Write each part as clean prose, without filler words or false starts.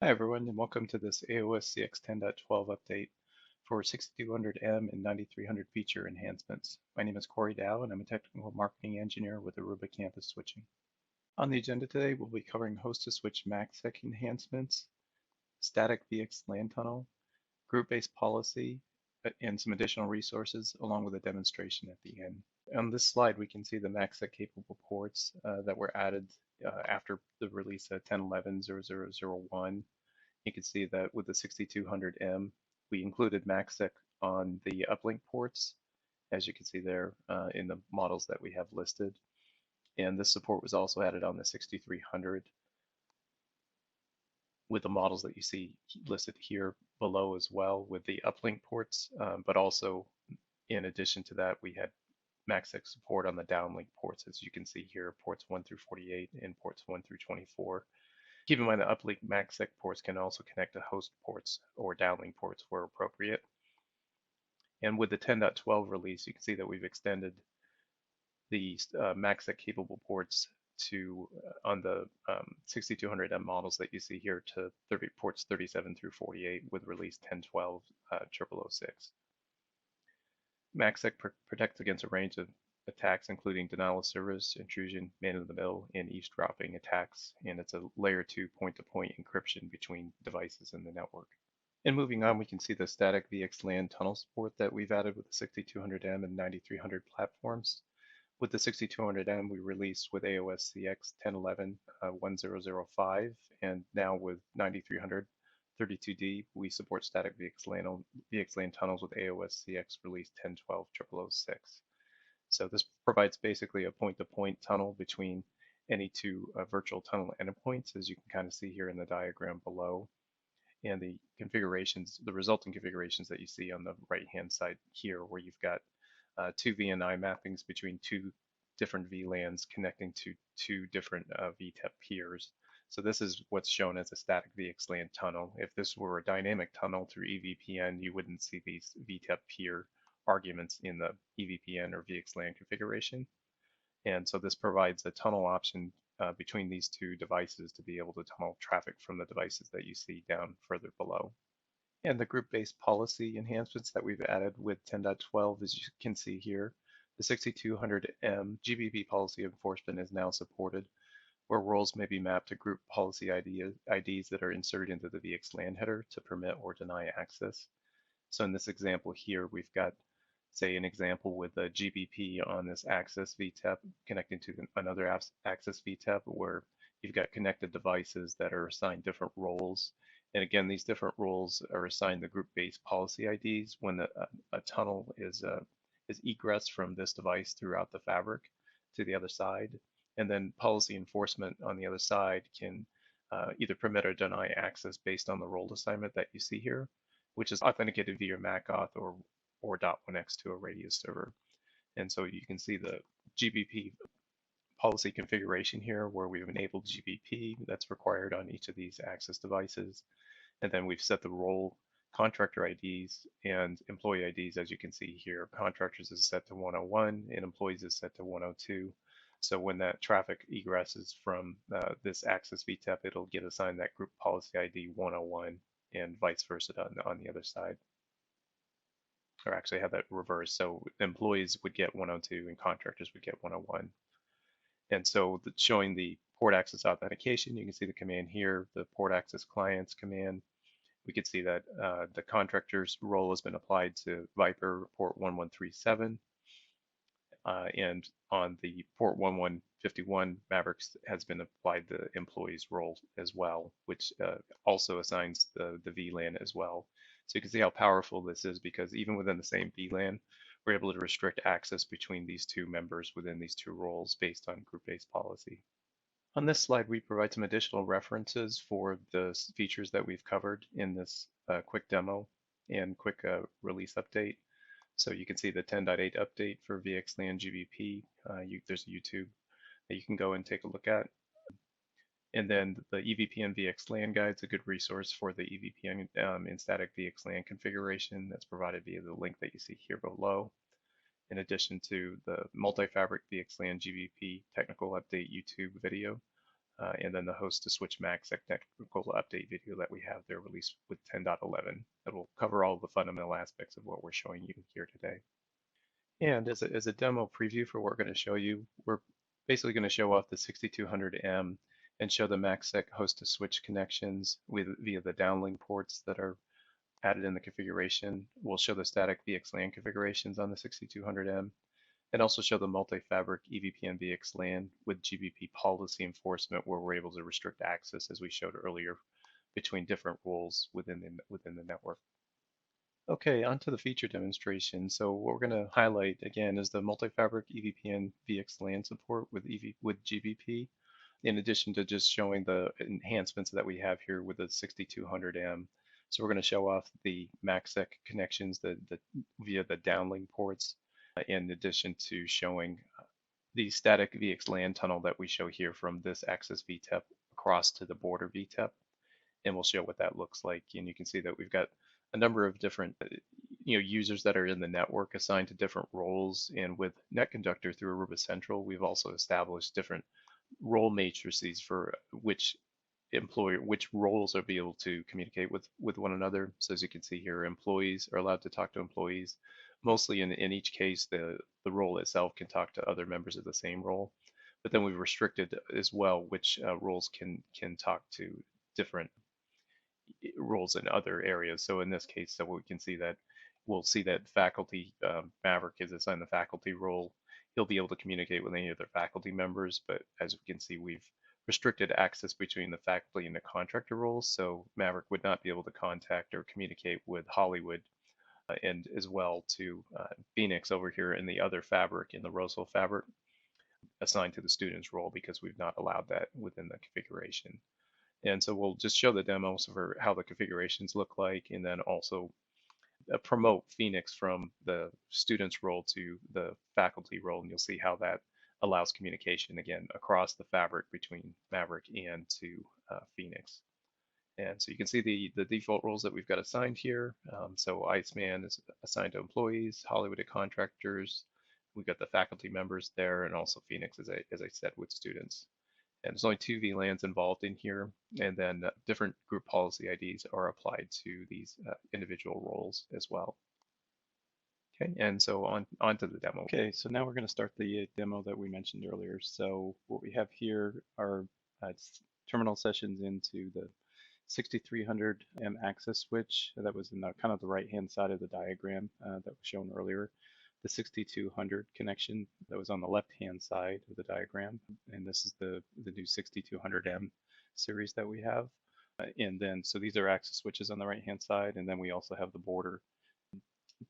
Hi everyone, and welcome to this AOS-CX 10.12 update for 6200M and 9300 feature enhancements. My name is Corey Dow, and I'm a technical marketing engineer with Aruba Campus Switching. On the agenda today, we'll be covering host-to-switch Macsec enhancements, static VXLAN tunnel, group-based policy, and some additional resources, along with a demonstration at the end. On this slide, we can see the Macsec capable ports that were added after the release of 10.11.0001. You can see that with the 6200M, we included Macsec on the uplink ports, as you can see there in the models that we have listed. And this support was also added on the 6300 with the models that you see listed here below as well with the uplink ports, but also in addition to that, we had Macsec support on the downlink ports, as you can see here, ports 1 through 48 and ports 1 through 24. Keep in mind that uplink Macsec ports can also connect to host ports or downlink ports where appropriate. And with the 10.12 release, you can see that we've extended the Macsec capable ports to on the 6200M models that you see here to ports 37 through 48 with release 10.12 0006. Macsec protects against a range of attacks, including denial of service, intrusion, man-in-the-middle, and eavesdropping attacks, and it's a layer 2 point-to-point encryption between devices in the network. And moving on, we can see the static VXLAN tunnel support that we've added with the 6200M and 9300 platforms. With the 6200M, we released with AOS-CX 10.11 1005, and now with 9300 32D, we support static VXLAN tunnels with AOS-CX release 10.12 0006. So this provides basically a point-to-point tunnel between any two virtual tunnel endpoints, as you can kind of see here in the diagram below. And the configurations, the resulting configurations that you see on the right-hand side here, where you've got two VNI mappings between two different VLANs connecting to two different VTEP peers. So this is what's shown as a static VXLAN tunnel. If this were a dynamic tunnel through EVPN, you wouldn't see these VTEP peer arguments in the EVPN or VXLAN configuration. And so this provides a tunnel option between these two devices to be able to tunnel traffic from the devices that you see down further below. And the group-based policy enhancements that we've added with 10.12, as you can see here, the 6200M GBP policy enforcement is now supported, where roles may be mapped to group policy IDs that are inserted into the VXLAN header to permit or deny access. So in this example here, we've got, say, an example with a GBP on this access VTEP connecting to another access VTEP where you've got connected devices that are assigned different roles. And again, these different roles are assigned the group-based policy IDs when a tunnel is egress from this device throughout the fabric to the other side. And then policy enforcement on the other side can either permit or deny access based on the role assignment that you see here, which is authenticated via MacAuth or .1x to a radius server. And so you can see the GBP policy configuration here where we've enabled GBP that's required on each of these access devices. And then we've set the role contractor IDs and employee IDs, as you can see here. Contractors is set to 101 and employees is set to 102. So when that traffic egresses from this access VTEP, it'll get assigned that group policy ID 101 and vice versa on the other side. Or actually have that reversed. So employees would get 102 and contractors would get 101. And so showing the port access authentication, you can see the command here, the port access clients command. We can see that the contractor's role has been applied to Viper port 1137. And on the port 1151, Mavericks has been applied the employee's role as well, which also assigns the VLAN as well. So you can see how powerful this is because even within the same VLAN, we're able to restrict access between these two members within these two roles based on group-based policy. On this slide, we provide some additional references for the features that we've covered in this quick demo and quick release update. So you can see the 10.8 update for VXLAN GBP. There's a YouTube that you can go and take a look at. And then the EVPN VXLAN guide is a good resource for the EVPN and static VXLAN configuration that's provided via the link that you see here below. In addition to the multi-fabric VXLAN GBP technical update YouTube video and then the host to switch Macsec technical update video that we have there released with 10.11 that will cover all the fundamental aspects of what we're showing you here today. And as a demo preview for what we're going to show you, we're basically going to show off the 6200M and show the Macsec host to switch connections via the downlink ports that are added in the configuration. We'll show the static VXLAN configurations on the 6200M and also show the multi-fabric EVPN VXLAN with GBP policy enforcement where we're able to restrict access as we showed earlier between different roles within the network. Okay, on to the feature demonstration. So what we're going to highlight again is the multi-fabric EVPN VXLAN support with GBP, in addition to just showing the enhancements that we have here with the 6200M. So we're going to show off the Macsec connections via the downlink ports, in addition to showing the static VXLAN tunnel that we show here from this access VTEP across to the border VTEP. And we'll show what that looks like. And you can see that we've got a number of different users that are in the network assigned to different roles. And with NetConductor through Aruba Central, we've also established different role matrices for which roles are be able to communicate with one another. So as you can see here, employees are allowed to talk to employees. Mostly in each case, the role itself can talk to other members of the same role. But then we've restricted as well which roles can talk to different roles in other areas. So in this case, so we can see that we'll see that faculty Maverick is assigned the faculty role. He'll be able to communicate with any of their faculty members, but as we can see, we've restricted access between the faculty and the contractor roles. So Maverick would not be able to contact or communicate with Hollywood and as well to Phoenix over here in the other fabric, in the Roseville fabric, assigned to the student's role because we've not allowed that within the configuration. And so we'll just show the demos for how the configurations look like, and then also promote Phoenix from the student's role to the faculty role, and you'll see how that allows communication again across the fabric between Maverick and to Phoenix. And so you can see the default roles that we've got assigned here. So Iceman is assigned to employees, Hollywood to contractors. We've got the faculty members there, and also Phoenix, as I said, with students. And there's only 2 VLANs involved in here, and then different group policy IDs are applied to these individual roles as well. Okay, and so on to the demo. Okay, so now we're going to start the demo that we mentioned earlier. So what we have here are terminal sessions into the 6300M access switch that was in the kind of the right-hand side of the diagram that was shown earlier. The 6200 connection that was on the left-hand side of the diagram, and this is the new 6200M series that we have. And then, so these are access switches on the right-hand side, and then we also have the border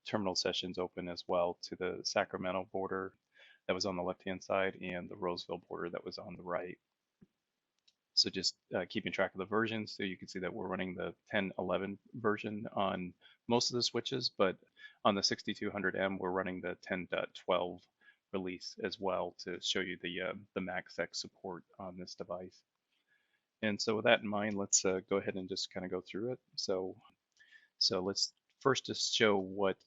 terminal sessions open as well to the Sacramento border that was on the left-hand side and the Roseville border that was on the right. So just keeping track of the versions, so you can see that we're running the 10.11 version on most of the switches, but on the 6200M, we're running the 10.12 release as well to show you the Macsec support on this device. And so with that in mind, let's go ahead and just kind of go through it. So let's first just show what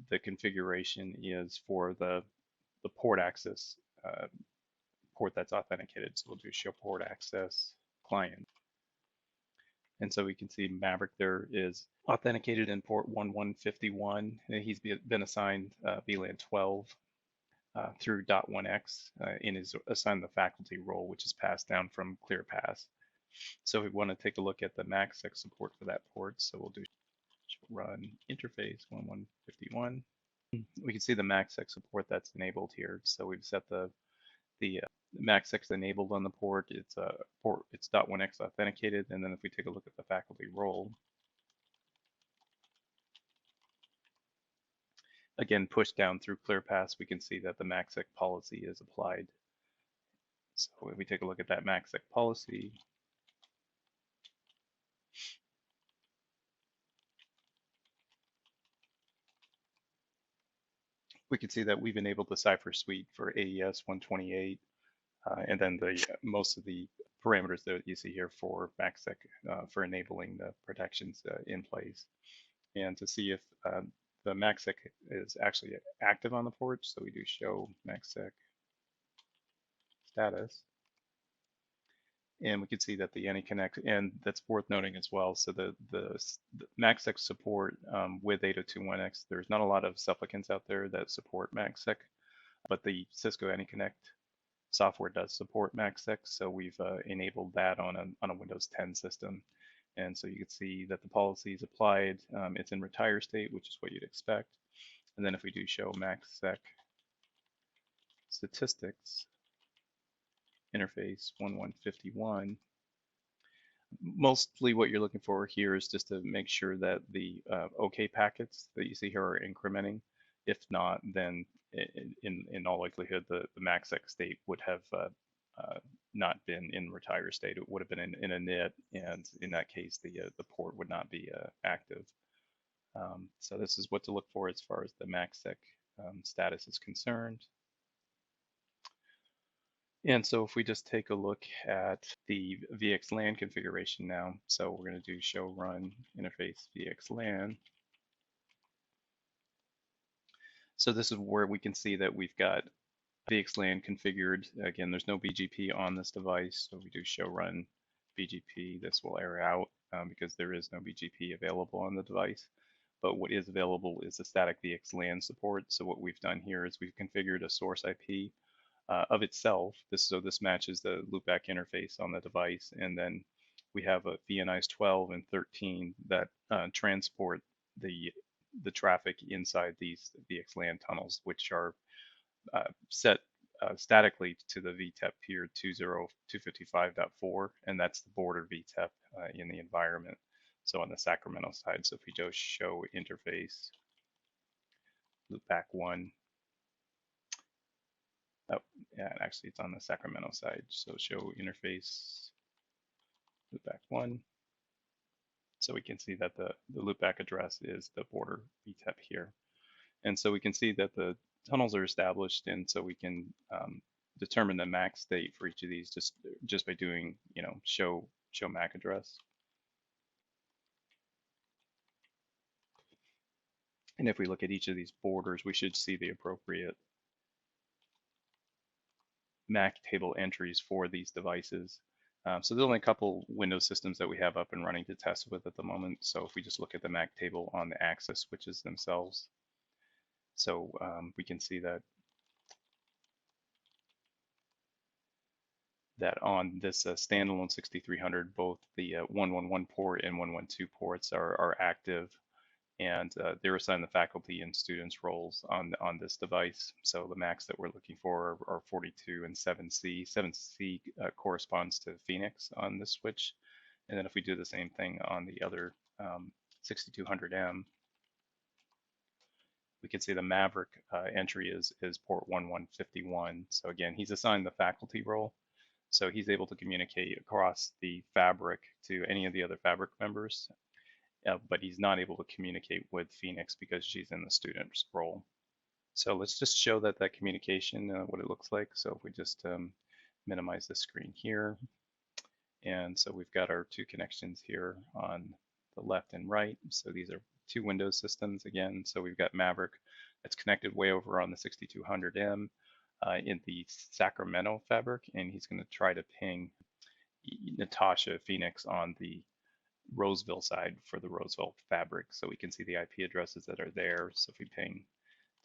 the configuration is for the port access port that's authenticated. So we'll do show port access client. And so we can see Maverick there is authenticated in port 1151. And he's been assigned VLAN 12 through .1x and is assigned the faculty role, which is passed down from ClearPass. So we want to take a look at the Macsec support for that port. So we'll do run interface 1151. We can see the Macsec support that's enabled here. So we've set the Macsec's enabled on the port. It's .1x authenticated, and then if we take a look at the faculty role, again pushed down through ClearPass, we can see that the Macsec policy is applied. So if we take a look at that Macsec policy, we can see that we've enabled the cipher suite for AES 128, and then most of the parameters that you see here for Macsec for enabling the protections in place. And to see if the Macsec is actually active on the port, so we do show Macsec status. And we can see that the AnyConnect, and that's worth noting as well. So the Macsec support with 802.1x, there's not a lot of supplicants out there that support Macsec, but the Cisco AnyConnect software does support Macsec, so we've enabled that on a Windows 10 system. And so you can see that the policy is applied. It's in retire state, which is what you'd expect. And then if we do show Macsec statistics, interface 1151, mostly what you're looking for here is just to make sure that the OK packets that you see here are incrementing. If not, then in all likelihood, the Macsec state would have not been in retire state. It would have been in a NIT, and in that case, the port would not be active. So this is what to look for as far as the Macsec status is concerned. And so if we just take a look at the VXLAN configuration now, so we're going to do show run interface VXLAN. So this is where we can see that we've got VXLAN configured. Again, there's no BGP on this device, so if we do show run BGP, this will error out because there is no BGP available on the device. But what is available is the static VXLAN support. So what we've done here is we've configured a source IP of itself. So this matches the loopback interface on the device, and then we have a VNIs 12 and 13 that transport the traffic inside these VXLAN tunnels, which are set statically to the VTEP peer 20255.4, and that's the border VTEP in the environment. So on the Sacramento side, so if we just show interface loopback 1, oh, yeah, actually it's on the Sacramento side. So show interface loopback 1. So we can see that the loopback address is the border VTEP here. And so we can see that the tunnels are established, and so we can determine the MAC state for each of these just by doing, show MAC address. And if we look at each of these borders, we should see the appropriate MAC table entries for these devices. So there's only a couple Windows systems that we have up and running to test with at the moment. So if we just look at the MAC table on the access switches themselves, so we can see that on this standalone 6300, both the 111 port and 112 ports are active, and they're assigned the faculty and students roles on this device. So the Macs that we're looking for are 42 and 7C. 7C corresponds to Phoenix on this switch, and then if we do the same thing on the other 6200M, we can see the Maverick entry is port 1151. So again, he's assigned the faculty role. So he's able to communicate across the fabric to any of the other fabric members, but he's not able to communicate with Phoenix because she's in the student's role. So let's just show that communication, what it looks like. So if we just minimize the screen here, and so we've got our two connections here on the left and right. So these are two Windows systems again. So we've got Maverick that's connected way over on the 6200M. In the Sacramento fabric, and he's going to try to ping Natasha Phoenix on the Roseville side for the Roseville fabric. So we can see the IP addresses that are there. So if we ping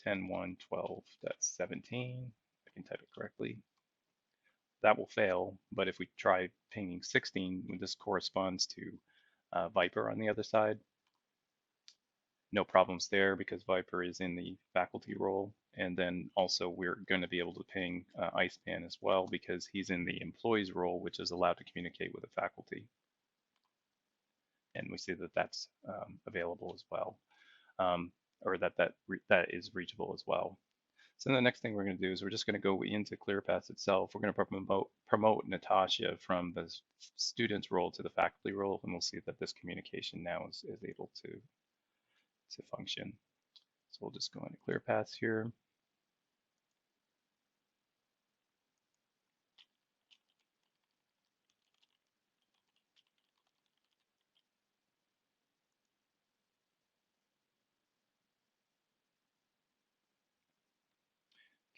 10.1.12.17, I can type it correctly, that will fail. But if we try pinging 16, this corresponds to Viper on the other side. No problems there because Viper is in the faculty role. And then also we're going to be able to ping IcePan as well because he's in the employee's role, which is allowed to communicate with the faculty. And we see that that's available as well, or that is reachable as well. So the next thing we're going to do is we're just going to go into ClearPass itself. We're going to promote Natasha from the student's role to the faculty role, and we'll see that this communication now is able to function. So we'll just go into ClearPass here.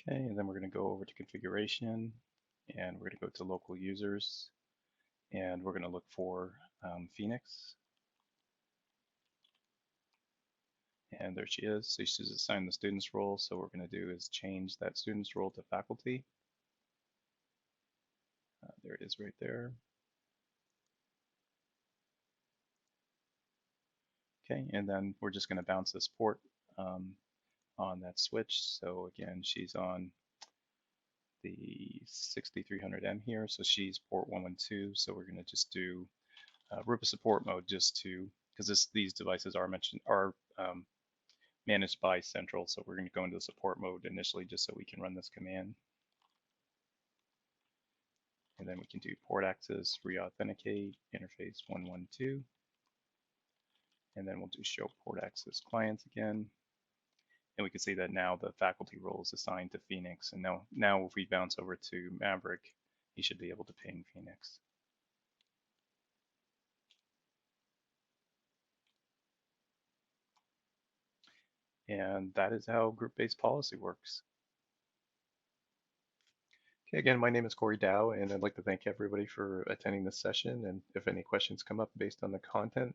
Okay, and then we're going to go over to configuration, and we're going to go to local users. and we're going to look for Phoenix. And there she is. So she's assigned the student's role. So what we're going to do is change that student's role to faculty. There it is right there. Okay, and then we're just going to bounce this port on that switch. So again, she's on the 6300M here. So she's port 112. So we're going to just do Aruba support mode just to, because these devices are managed by Central. So we're going to go into the support mode initially just so we can run this command. And then we can do port access, re-authenticate, interface 112. And then we'll do show port access clients again. And we can see that now the faculty role is assigned to Phoenix. And now if we bounce over to Maverick, he should be able to ping Phoenix. And that is how group-based policy works. Okay, again, my name is Corey Dow, and I'd like to thank everybody for attending this session. And if any questions come up based on the content,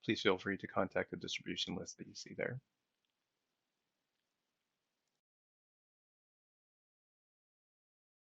please feel free to contact the distribution list that you see there.